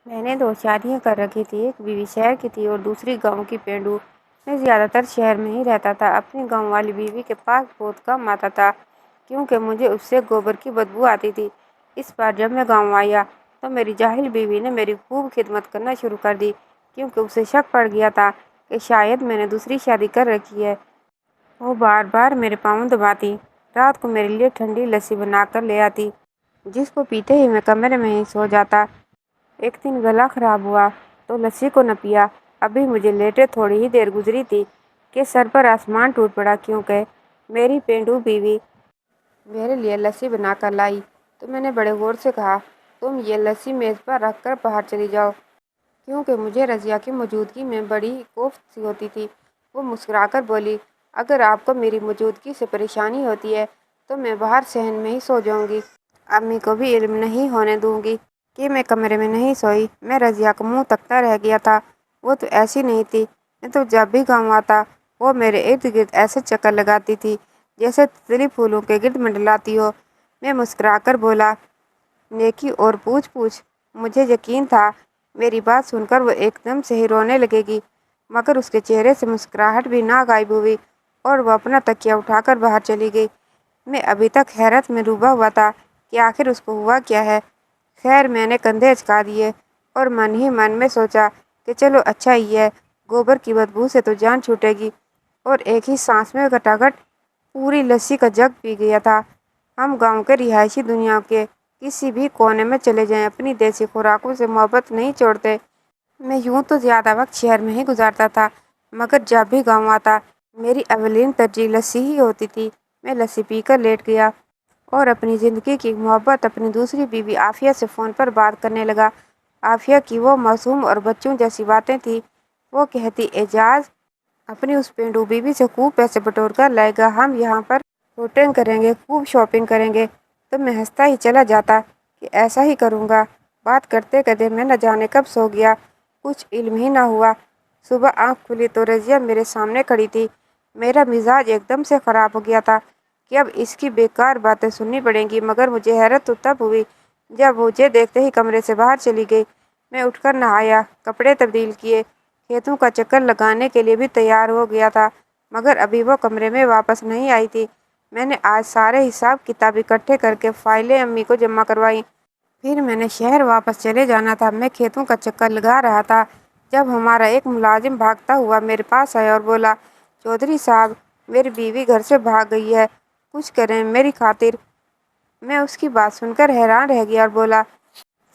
میں نے 2 شادیاں کر رکھی تھی، ایک بیوی شہر کی تھی اور دوسری گاؤں کی پینڈو۔ میں زیادہ تر شہر میں ہی رہتا تھا، اپنی گاؤں والی بیوی کے پاس بہت کم آتا تھا کیونکہ مجھے اس سے گوبر کی بدبو آتی تھی۔ اس بار جب میں گاؤں آیا تو میری جاہل بیوی نے میری خوب خدمت کرنا شروع کر دی کیونکہ اسے شک پڑ گیا تھا کہ شاید میں نے دوسری شادی کر رکھی ہے۔ وہ بار بار میرے پاؤں دباتی، رات کو میرے لیے ٹھنڈی لسی بنا کر لے آتی جس کو پیتے ہی میں کمرے میں ہی سو جاتا۔ ایک دن گلا خراب ہوا تو لسی کو نہ پیا، ابھی مجھے لیٹے تھوڑی ہی دیر گزری تھی کہ سر پر آسمان ٹوٹ پڑا کیونکہ میری پینڈو بیوی میرے لیے لسی بنا کر لائی۔ تو میں نے بڑے غور سے کہا، تم یہ لسی میز پر رکھ کر باہر چلی جاؤ، کیونکہ مجھے رضیہ کی موجودگی میں بڑی کوفت سی ہوتی تھی۔ وہ مسکرا کر بولی، اگر آپ کو میری موجودگی سے پریشانی ہوتی ہے تو میں باہر صحن میں ہی سو جاؤں گی۔ امی کو بھی علم نہیں ہونے دوں گی کہ میں کمرے میں نہیں سوئی۔ میں رضیہ کا منہ تکتا رہ گیا تھا، وہ تو ایسی نہیں تھی۔ میں تو جب بھی گاؤں آتا وہ میرے ارد گرد ایسے چکر لگاتی تھی جیسے تتلی پھولوں کے گرد منڈلاتی ہو۔ میں مسکرا کر بولا، نیکی اور پوچھ پوچھ۔ مجھے یقین تھا میری بات سن کر وہ ایک دم سے ہی رونے لگے گی، مگر اس کے چہرے سے مسکراہٹ بھی نہ غائب ہوئی اور وہ اپنا تکیہ اٹھا کر باہر چلی گئی۔ میں ابھی تک حیرت میں ڈوبا ہوا تھا کہ آخر اس کو ہوا کیا ہے۔ خیر میں نے کندھے اچکا دیے اور من ہی من میں سوچا کہ چلو اچھا ہی ہے، گوبر کی بدبو سے تو جان چھوٹے گی، اور ایک ہی سانس میں گھٹاگھٹ پوری لسی کا جگ پی گیا تھا۔ ہم گاؤں کے رہائشی دنیا کے کسی بھی کونے میں چلے جائیں اپنی دیسی خوراکوں سے محبت نہیں چھوڑتے۔ میں یوں تو زیادہ وقت شہر میں ہی گزارتا تھا، مگر جب بھی گاؤں آتا میری اولین ترجیح لسی ہی ہوتی تھی۔ میں لسی پی کر لیٹ گیا اور اپنی زندگی کی محبت اپنی دوسری بیوی عافیہ سے فون پر بات کرنے لگا۔ عافیہ کی وہ معصوم اور بچوں جیسی باتیں تھیں۔ وہ کہتی، اعجاز اپنی اس پینڈو بیوی سے خوب پیسے بٹور کر لائے گا، ہم یہاں پر ہوٹنگ کریں گے، خوب شاپنگ کریں گے۔ تو میں ہنستا ہی چلا جاتا کہ ایسا ہی کروں گا۔ بات کرتے کرتے میں نہ جانے کب سو گیا، کچھ علم ہی نہ ہوا۔ صبح آنکھ کھلی تو رضیہ میرے سامنے کھڑی تھی۔ میرا مزاج ایک دم سے خراب ہو گیا تھا کہ اب اس کی بیکار باتیں سننی پڑیں گی، مگر مجھے حیرت تو تب ہوئی جب مجھے دیکھتے ہی کمرے سے باہر چلی گئی۔ میں اٹھ کر نہایا، کپڑے تبدیل کیے، کھیتوں کا چکر لگانے کے لیے بھی تیار ہو گیا تھا، مگر ابھی وہ کمرے میں واپس نہیں آئی تھی۔ میں نے آج سارے حساب کتاب اکٹھے کر کے فائلیں امی کو جمع کروائیں۔ پھر میں نے شہر واپس چلے جانا تھا۔ میں کھیتوں کا چکر لگا رہا تھا جب ہمارا ایک ملازم بھاگتا ہوا میرے پاس آیا اور بولا، چودھری صاحب میری بیوی گھر سے بھاگ گئی ہے، کچھ کریں میری خاطر۔ میں اس کی بات سن کر حیران رہ گیا اور بولا،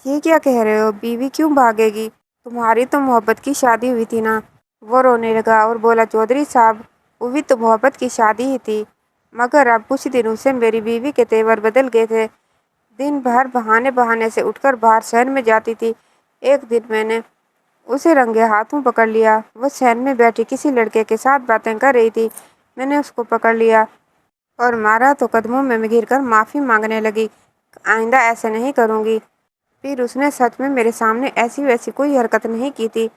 یہ کیا کہہ رہے ہو، بیوی کیوں بھاگے گی؟ تمہاری تو محبت کی شادی ہوئی تھی نا؟ وہ رونے لگا اور بولا، چودھری صاحب ہوئی تو محبت کی شادی ہی تھی، مگر اب کچھ دنوں سے میری بیوی کے تیور بدل گئے تھے۔ دن بھر بہانے بہانے سے اٹھ کر باہر صحن میں جاتی تھی۔ ایک دن میں نے اسے رنگے ہاتھوں پکڑ لیا۔ وہ صحن میں بیٹھی کسی لڑکے کے ساتھ باتیں کر رہی تھی۔ میں نے اس کو پکڑ لیا اور مارا تو قدموں میں گر کر معافی مانگنے لگی، آئندہ ایسے نہیں کروں گی۔ پھر اس نے سچ میں میرے سامنے ایسی ویسی کوئی حرکت نہیں کی تھی۔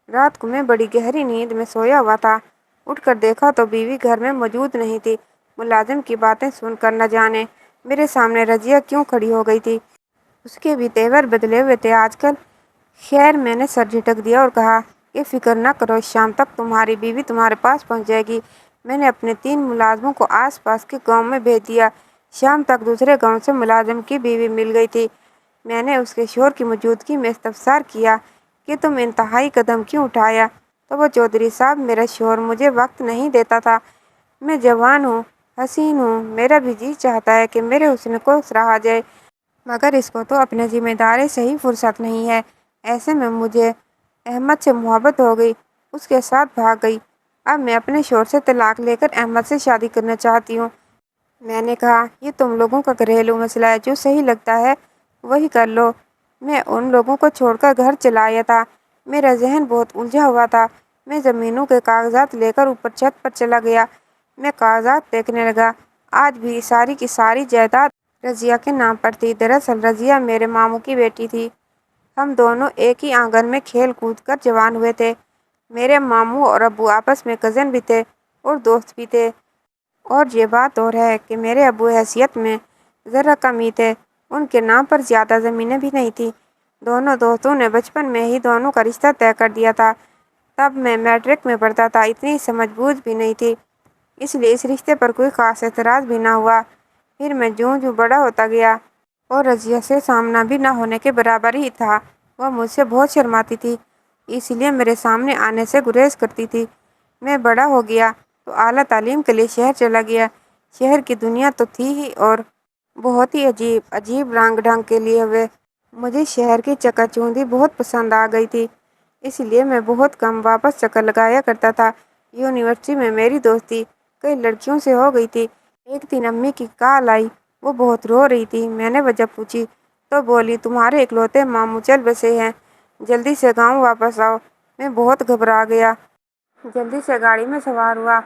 رات کو میں بڑی گہری نیند میں سویا ہوا تھا، اٹھ کر دیکھا تو بیوی گھر میں موجود نہیں تھی۔ ملازم کی باتیں سن کر نہ جانے میرے سامنے رضیہ کیوں کھڑی ہو گئی تھی، اس کے بھی تیور بدلے ہوئے تھے آج کل۔ خیر میں نے سر جھٹک دیا اور کہا کہ فکر نہ کرو، شام تک تمہاری بیوی تمہارے پاس پہنچ جائے گی۔ میں نے اپنے 3 ملازموں کو آس پاس کے گاؤں میں بھیج دیا۔ شام تک دوسرے گاؤں سے ملازم کی بیوی مل گئی تھی۔ میں نے اس کے شوہر کی موجودگی میں استفسار کیا کہ تم انتہائی قدم کیوں اٹھایا؟ تو وہ، چودھری صاحب میرا شوہر مجھے وقت نہیں دیتا تھا، میں جوان ہوں، حسین ہوں، میرا بھی جی چاہتا ہے کہ میرے حسن کو سراہا جائے، مگر اس کو تو اپنے ذمہ داری سے ہی فرصت نہیں ہے۔ ایسے میں مجھے احمد سے محبت ہو گئی، اس کے ساتھ بھاگ گئی۔ اب میں اپنے شوہر سے طلاق لے کر احمد سے شادی کرنا چاہتی ہوں۔ میں نے کہا، یہ تم لوگوں کا گھریلو مسئلہ ہے، جو صحیح لگتا ہے وہی کر لو۔ میں ان لوگوں کو چھوڑ کر گھر چلا آیا تھا۔ میرا ذہن بہت الجھا ہوا تھا۔ میں زمینوں کے کاغذات لے کر اوپر چھت پر چلا گیا۔ میں کاغذات دیکھنے لگا۔ آج بھی ساری کی ساری جائیداد رضیہ کے نام پر تھی۔ دراصل رضیہ میرے ماموں کی بیٹی تھی۔ ہم دونوں ایک ہی آنگن میں کھیل کود کر جوان ہوئے تھے۔ میرے ماموں اور ابو آپس میں کزن بھی تھے اور دوست بھی تھے، اور یہ بات اور ہے کہ میرے ابو حیثیت میں ذرا کم ہی تھے، ان کے نام پر زیادہ زمینیں بھی نہیں تھیں۔ دونوں دوستوں نے بچپن میں ہی دونوں کا رشتہ طے کر دیا تھا۔ تب میں میٹرک میں پڑھتا تھا، اتنی سمجھ بوجھ بھی نہیں تھی، اس لیے اس رشتے پر کوئی خاص اعتراض بھی نہ ہوا۔ پھر میں جوں جوں بڑا ہوتا گیا اور رضیہ سے سامنا بھی نہ ہونے کے برابر ہی تھا۔ وہ مجھ سے بہت شرماتی تھی، اس لیے میرے سامنے آنے سے گریز کرتی تھی۔ میں بڑا ہو گیا تو اعلیٰ تعلیم کے لیے شہر چلا گیا۔ شہر کی دنیا تو تھی ہی اور بہت ہی عجیب رنگ ڈھنگ کے لیے ہوئے۔ مجھے شہر کی چکا چوندھی بہت پسند آ گئی تھی، اس لیے میں بہت کم واپس چکر لگایا کرتا تھا۔ یونیورسٹی میں میری دوستی کئی لڑکیوں سے ہو گئی تھی۔ ایک دن امی کی کال آئی، وہ بہت رو رہی تھی۔ میں نے وجہ پوچھی تو بولی، تمہارے اکلوتے ماموں چل بسے ہیں، جلدی سے گاؤں واپس آؤ۔ میں بہت گھبرا گیا، جلدی سے گاڑی میں سوار ہوا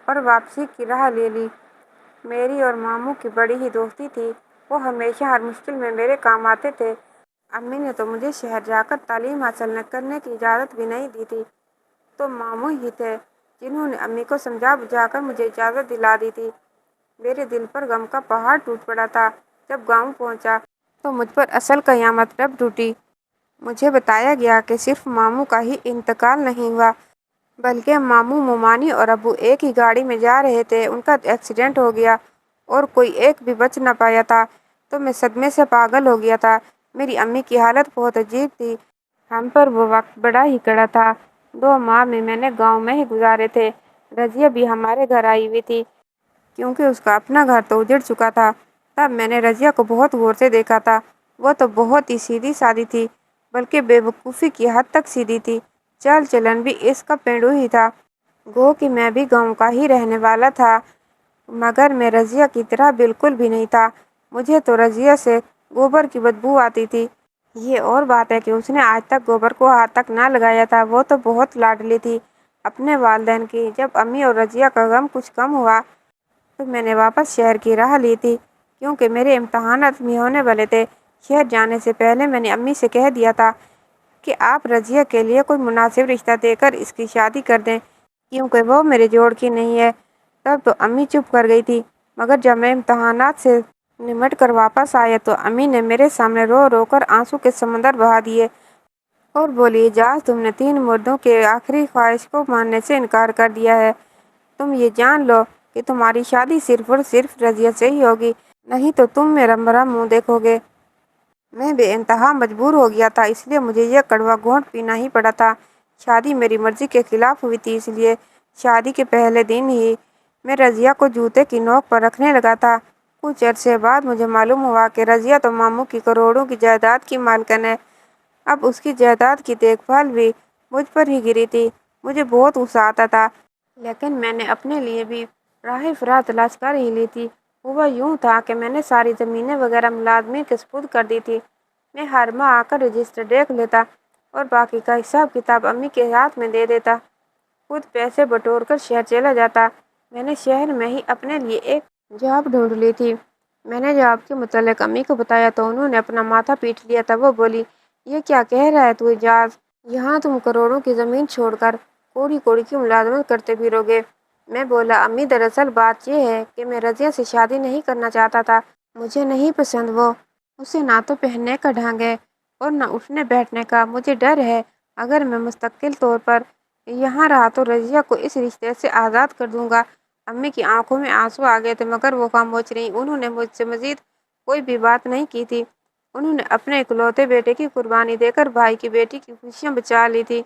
اور واپسی کی راہ لے لی۔ میری اور ماموں کی بڑی ہی دوستی تھی، وہ ہمیشہ ہر مشکل میں میرے کام آتے تھے۔ امی نے تو مجھے شہر جا کر تعلیم حاصل کرنے کی اجازت بھی نہیں دی تھی، تو ماموں ہی تھے جنہوں نے امی کو سمجھا بجھا کر مجھے اجازت دلا دی تھی۔ میرے دل پر غم کا پہاڑ ٹوٹ پڑا تھا۔ جب گاؤں پہنچا تو مجھ پر اصل قیامت رب ٹوٹی۔ مجھے بتایا گیا کہ صرف ماموں کا ہی انتقال نہیں ہوا، بلکہ ماموں، مومانی اور ابو ایک ہی گاڑی میں جا رہے تھے، ان کا ایکسیڈنٹ ہو گیا اور کوئی ایک بھی بچ نہ پایا تھا۔ تو میں صدمے سے پاگل ہو گیا تھا۔ میری امی کی حالت بہت عجیب تھی۔ ہم پر وہ وقت بڑا ہی کڑا تھا۔ 2 ماہ میں نے گاؤں میں ہی گزارے تھے۔ رضیہ بھی ہمارے گھر آئی ہوئی تھی، کیونکہ اس کا اپنا گھر تو اجڑ چکا تھا۔ تب میں نے رضیہ کو بہت غور سے دیکھا تھا۔ وہ تو بہت ہی سیدھی سادی تھی، بلکہ بے وقوفی کی حد تک سیدھی تھی۔ چال چلن بھی اس کا پینڈو ہی تھا۔ گو کہ میں بھی گاؤں کا ہی رہنے والا تھا، مگر میں رضیہ کی طرح بالکل بھی نہیں تھا۔ مجھے تو رضیہ سے گوبر کی بدبو آتی تھی۔ یہ اور بات ہے کہ اس نے آج تک گوبر کو ہاتھ تک نہ لگایا تھا۔ وہ تو بہت لاڈلی تھی اپنے والدین کی۔ جب امی اور رضیہ کا غم کچھ کم ہوا تو میں نے واپس شہر کی راہ لی تھی، کیونکہ میرے امتحانات بھی ہونے والے تھے۔ شہر جانے سے پہلے میں نے امی سے کہہ دیا تھا کہ آپ رضیہ کے لیے کوئی مناسب رشتہ دے کر اس کی شادی کر دیں، کیونکہ وہ میرے جوڑ کی نہیں ہے۔ تب تو امی چپ کر گئی تھی، مگر جب میں امتحانات سے نمٹ کر واپس آیا تو امی نے میرے سامنے رو رو کر آنسو کے سمندر بہا دیے اور بولی، اعجاز، تم نے 3 مردوں کے آخری خواہش کو ماننے سے انکار کر دیا ہے۔ تم یہ جان لو کہ تمہاری شادی صرف اور صرف رضیہ سے ہی ہوگی، نہیں تو تم میرا مرا منہ دیکھو گے۔ میں بے انتہا مجبور ہو گیا تھا، اس لیے مجھے یہ کڑوا گھونٹ پینا ہی پڑا تھا۔ شادی میری مرضی کے خلاف ہوئی تھی، اس لیے شادی کے پہلے دن ہی میں رضیہ کو جوتے کی نوک پر رکھنے لگا تھا۔ کچھ عرصے بعد مجھے معلوم ہوا کہ رضیہ تو ماموں کی کروڑوں کی جائیداد کی مالکن ہے۔ اب اس کی جائیداد کی دیکھ بھال بھی مجھ پر ہی گری تھی۔ مجھے بہت غصہ آتا تھا، لیکن میں نے اپنے لیے بھی راہ فرار تلاش کر ہی لی تھی۔ ہوا یوں تھا کہ میں نے ساری زمینیں وغیرہ ملازمین کے سپرد کر دی تھی۔ میں ہر ماہ آ کر رجسٹر دیکھ لیتا اور باقی کا حساب کتاب امی کے ہاتھ میں دے دیتا، خود پیسے بٹور کر شہر چلا جاتا۔ میں نے شہر میں ہی اپنے لیے ایک جاب ڈھونڈ لی تھی۔ میں نے جاب کے متعلق امی کو بتایا تو انہوں نے اپنا ماتھا پیٹ لیا تھا۔ وہ بولی، یہ کیا کہہ رہا ہے تو اعجاز، یہاں تم کروڑوں کی زمین چھوڑ کر کوڑی کوڑی کی ملازمت کرتے پھرو گے؟ میں بولا، امی، دراصل بات یہ ہے کہ میں رضیہ سے شادی نہیں کرنا چاہتا تھا۔ مجھے نہیں پسند وہ، اسے نہ تو پہننے کا ڈھنگ ہے اور نہ اٹھنے بیٹھنے کا۔ مجھے ڈر ہے اگر میں مستقل طور پر یہاں رہا تو رضیہ کو اس رشتے سے آزاد کر دوں گا۔ امی کی آنکھوں میں آنسو آ گئے تھے، مگر وہ خاموش رہیں۔ انہوں نے مجھ سے مزید کوئی بھی بات نہیں کی تھی۔ انہوں نے اپنے اکلوتے بیٹے کی قربانی دے کر بھائی کی بیٹی کی خوشیاں بچا لی تھی۔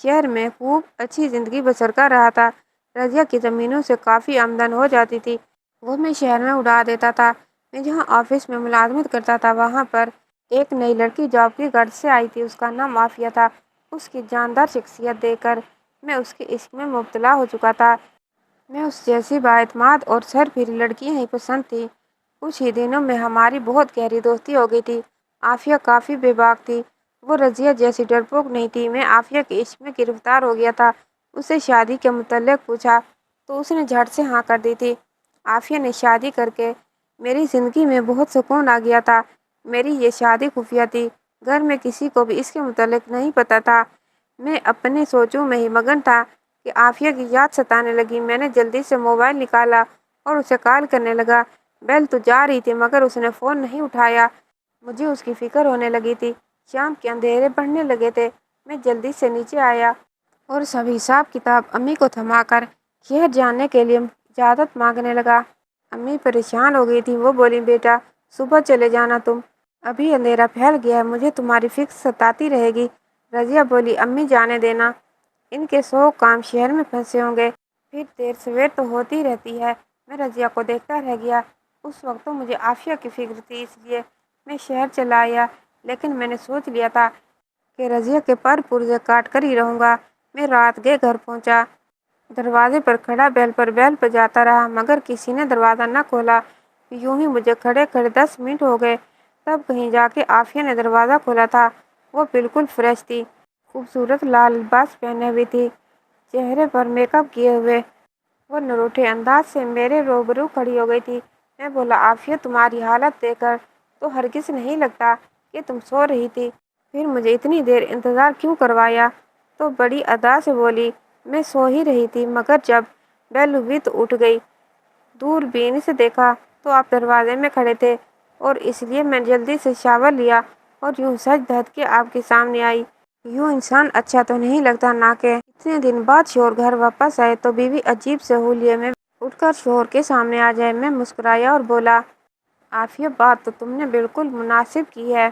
شہر میں خوب اچھی زندگی بسر کر رہا تھا۔ رضیہ کی زمینوں سے کافی آمدن ہو جاتی تھی، وہ میں شہر میں اڑا دیتا تھا۔ میں جہاں آفس میں ملازمت کرتا تھا وہاں پر ایک نئی لڑکی جاب کی غرض سے آئی تھی۔ اس کا نام عافیہ تھا۔ اس کی جاندار شخصیت دیکھ کر میں اس کے عشق میں مبتلا ہو چکا تھا۔ میں اس جیسی بااعتماد اور سرپھری لڑکیاں ہی پسند تھی۔ کچھ ہی دنوں میں ہماری بہت گہری دوستی ہو گئی تھی۔ عافیہ کافی بے باک تھی، وہ رضیہ جیسی ڈرپوک نہیں تھی۔ میں عافیہ کے عشق میں گرفتار ہو گیا تھا۔ اس سے شادی کے متعلق پوچھا تو اس نے جھٹ سے ہاں کر دی تھی۔ عافیہ نے شادی کر کے میری زندگی میں بہت سکون آ گیا تھا۔ میری یہ شادی خفیہ تھی، گھر میں کسی کو بھی اس کے متعلق نہیں پتہ تھا۔ میں اپنے سوچوں میں ہی مگن تھا کہ عافیہ کی یاد ستانے لگی۔ میں نے جلدی سے موبائل نکالا اور اسے کال کرنے لگا۔ بیل تو جا رہی تھی مگر اس نے فون نہیں اٹھایا۔ مجھے اس کی فکر ہونے لگی تھی۔ شام کے اندھیرے بڑھنے لگے تھے۔ میں جلدی سے نیچے آیا اور سب حساب کتاب امی کو تھما کر شہر جانے کے لیے اجازت مانگنے لگا۔ امی پریشان ہو گئی تھی۔ وہ بولی، بیٹا صبح چلے جانا تم، ابھی اندھیرا پھیل گیا ہے، مجھے تمہاری فکر ستاتی رہے گی۔ رضیہ بولی، امی جانے دینا، ان کے 100 کام شہر میں پھنسے ہوں گے، پھر دیر سویر تو ہوتی رہتی ہے۔ میں رضیہ کو دیکھتا رہ گیا۔ اس وقت تو مجھے عافیہ کی فکر تھی، اس لیے میں شہر چلا آیا، لیکن میں نے سوچ لیا تھا کہ رضیہ کے پر پرزے کاٹ کر ہی رہوں گا۔ میں رات گئے گھر پہنچا، دروازے پر کھڑا بیل پر بیل بجاتا رہا، مگر کسی نے دروازہ نہ کھولا۔ یوں ہی مجھے کھڑے کھڑے 10 منٹ ہو گئے، تب کہیں جا کے عافیہ نے دروازہ کھولا تھا۔ وہ بالکل فریش تھی، خوبصورت لال لباس پہنے ہوئی تھی، چہرے پر میک اپ کیے ہوئے۔ وہ نروٹھے انداز سے میرے روبرو کھڑی ہو گئی تھی۔ میں بولا، عافیہ تمہاری حالت دیکھ کر تو ہرگز نہیں لگتا کہ تم سو رہی تھی، پھر مجھے اتنی دیر انتظار کیوں کروایا؟ تو بڑی ادا سے بولی، میں سو ہی رہی تھی، مگر جب بیل ہوئی تو اٹھ گئی، دوربین سے دیکھا تو آپ دروازے میں کھڑے تھے، اور اس لیے میں جلدی سے شاور لیا اور یوں سج دھج کے آپ کے سامنے آئی۔ یوں انسان اچھا تو نہیں لگتا نا کہ اتنے دن بعد شوہر گھر واپس آئے تو بیوی عجیب سے حلیے میں اٹھ کر شوہر کے سامنے آ جائے۔ میں مسکرایا اور بولا، عافیہ بات تو تم نے بالکل مناسب کی ہے۔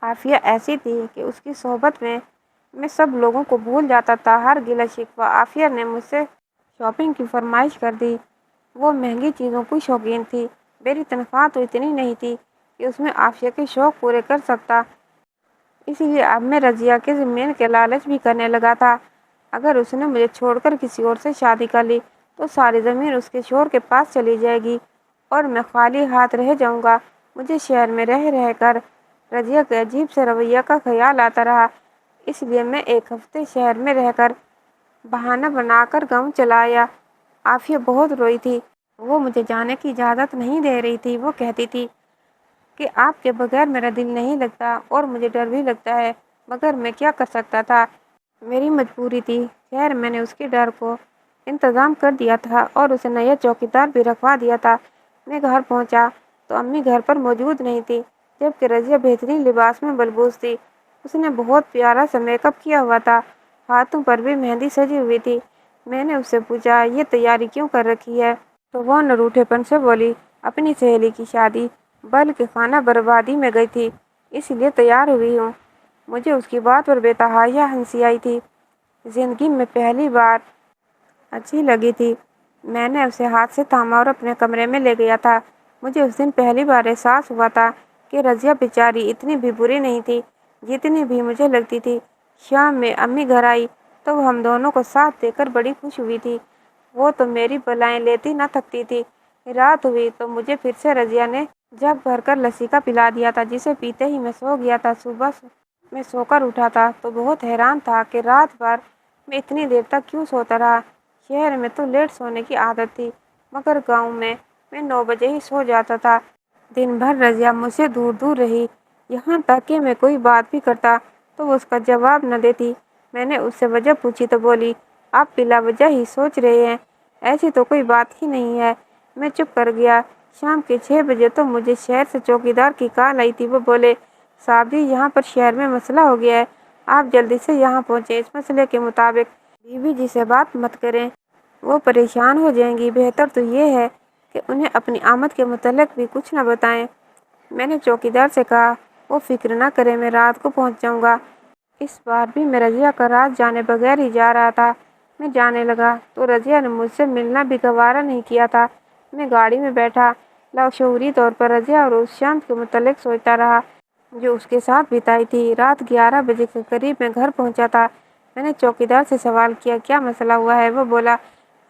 عافیہ ایسی تھی کہ اس کی صحبت میں سب لوگوں کو بھول جاتا تھا، ہر گلہ شکوہ۔ عافیہ نے مجھ سے شاپنگ کی فرمائش کر دی۔ وہ مہنگی چیزوں کی شوقین تھی۔ میری تنخواہ تو اتنی نہیں تھی کہ اس میں عافیہ کے شوق پورے کر سکتا، اس لیے اب میں رضیہ کے زمین کے لالچ بھی کرنے لگا تھا۔ اگر اس نے مجھے چھوڑ کر کسی اور سے شادی کر لی تو ساری زمین اس کے شوہر کے پاس چلی جائے گی اور میں خالی ہاتھ رہ جاؤں گا۔ مجھے شہر میں رہ کر رضیہ کے عجیب سے رویہ کا خیال آتا رہا، اس لیے میں 1 ہفتے شہر میں رہ کر بہانہ بنا کر گاؤں چلا آیا۔ عافیہ بہت روئی تھی، وہ مجھے جانے کی اجازت نہیں دے رہی تھی۔ وہ کہتی تھی کہ آپ کے بغیر میرا دل نہیں لگتا اور مجھے ڈر بھی لگتا ہے، مگر میں کیا کر سکتا تھا، میری مجبوری تھی۔ خیر میں نے اس کے ڈر کو انتظام کر دیا تھا اور اسے نیا چوکیدار بھی رکھوا دیا تھا۔ میں گھر پہنچا تو امی گھر پر موجود نہیں تھی، جبکہ رضیہ بہترین لباس میں ملبوس تھی۔ اس نے بہت پیارا سا میک اپ کیا ہوا تھا، ہاتھوں پر بھی مہندی سجی ہوئی تھی۔ میں نے اس سے پوچھا، یہ تیاری کیوں کر رکھی ہے؟ تو وہ نروٹھے پن سے بولی، اپنی سہیلی کی شادی بلکہ خانہ بربادی میں گئی تھی، اس لیے تیار ہوئی ہوں۔ مجھے اس کی بات پر بے تحاشا ہنسی آئی تھی، زندگی میں پہلی بار اچھی لگی تھی۔ میں نے اسے ہاتھ سے تھاما اور اپنے کمرے میں لے گیا تھا۔ مجھے اس دن پہلی بار احساس ہوا تھا کہ رضیہ بیچاری اتنی بھی بری نہیں تھی جتنی بھی مجھے لگتی تھی۔ شام میں امی گھر آئی تو وہ ہم دونوں کو ساتھ دیکھ کر بڑی خوش ہوئی تھی۔ وہ تو میری بلائیں لیتی نہ تھکتی تھی۔ رات ہوئی تو مجھے پھر سے رضیہ نے جگ بھر کر لسی کا پلا دیا تھا، جسے پیتے ہی میں سو گیا تھا۔ صبح میں سو کر اٹھا تھا تو بہت حیران تھا کہ رات بھر میں اتنی دیر تک کیوں سوتا رہا۔ شہر میں تو لیٹ سونے کی عادت تھی، مگر گاؤں میں 9 بجے ہی سو جاتا تھا۔ دن بھر رضیہ مجھ سے دور دور رہی، یہاں تک کہ میں کوئی بات بھی کرتا تو وہ اس کا جواب نہ دیتی۔ میں نے اس سے وجہ پوچھی تو بولی، آپ بلا وجہ ہی سوچ رہے ہیں، ایسی تو کوئی بات ہی نہیں ہے۔ میں چپ کر گیا۔ شام کے 6 بجے تو مجھے شہر سے چوکیدار کی کال آئی تھی۔ وہ بولے، صاحب جی، یہاں پر شہر میں مسئلہ ہو گیا ہے، آپ جلدی سے یہاں پہنچیں، اس مسئلے کے مطابق بیوی جی سے بات مت کریں، وہ پریشان ہو جائیں گی، بہتر تو یہ ہے کہ انہیں اپنی آمد کے متعلق بھی کچھ نہ بتائیں۔ میں نے چوکیدار سے کہا، وہ فکر نہ کرے، میں رات کو پہنچ جاؤں گا۔ اس بار بھی میں رضیہ کا راز جانے بغیر ہی جا رہا تھا۔ میں جانے لگا تو رضیہ نے مجھ سے ملنا بھی گوارا نہیں کیا تھا۔ میں گاڑی میں بیٹھا لاشعوری طور پر رضیہ اور اس شام کے متعلق سوچتا رہا جو اس کے ساتھ بتائی تھی۔ رات 11 بجے کے قریب میں گھر پہنچا تھا۔ میں نے چوکیدار سے سوال کیا، کیا مسئلہ ہوا ہے؟ وہ بولا،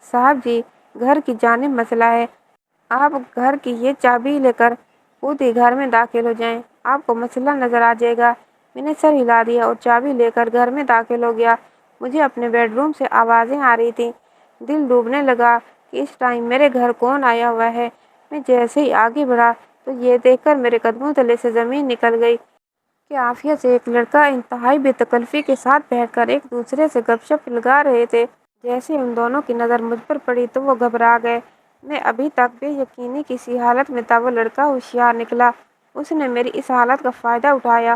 صاحب جی، گھر کی جانب مسئلہ ہے، آپ گھر کی یہ چابی لے کر خود ہی گھر میں داخل ہو جائیں، آپ کو مسئلہ نظر آ جائے گا۔ میں نے سر ہلا دیا اور چابی لے کر گھر میں داخل ہو گیا۔ مجھے اپنے بیڈ روم سے آوازیں آ رہی تھیں، دل ڈوبنے لگا کہ اس ٹائم میرے گھر کون آیا ہوا ہے۔ میں جیسے ہی آگے بڑھا تو یہ دیکھ کر میرے قدموں تلے سے زمین نکل گئی کہ عافیہ سے ایک لڑکا انتہائی بے تکلفی کے ساتھ بیٹھ کر ایک دوسرے سے گپ شپ لگا رہے تھے۔ جیسے ان دونوں کی نظر مجھ پر پڑی تو وہ گھبرا گئے۔ میں ابھی تک بے یقینی کی سی حالت میں تھا۔ وہ لڑکا ہوشیار نکلا، اس نے میری اس حالت کا فائدہ اٹھایا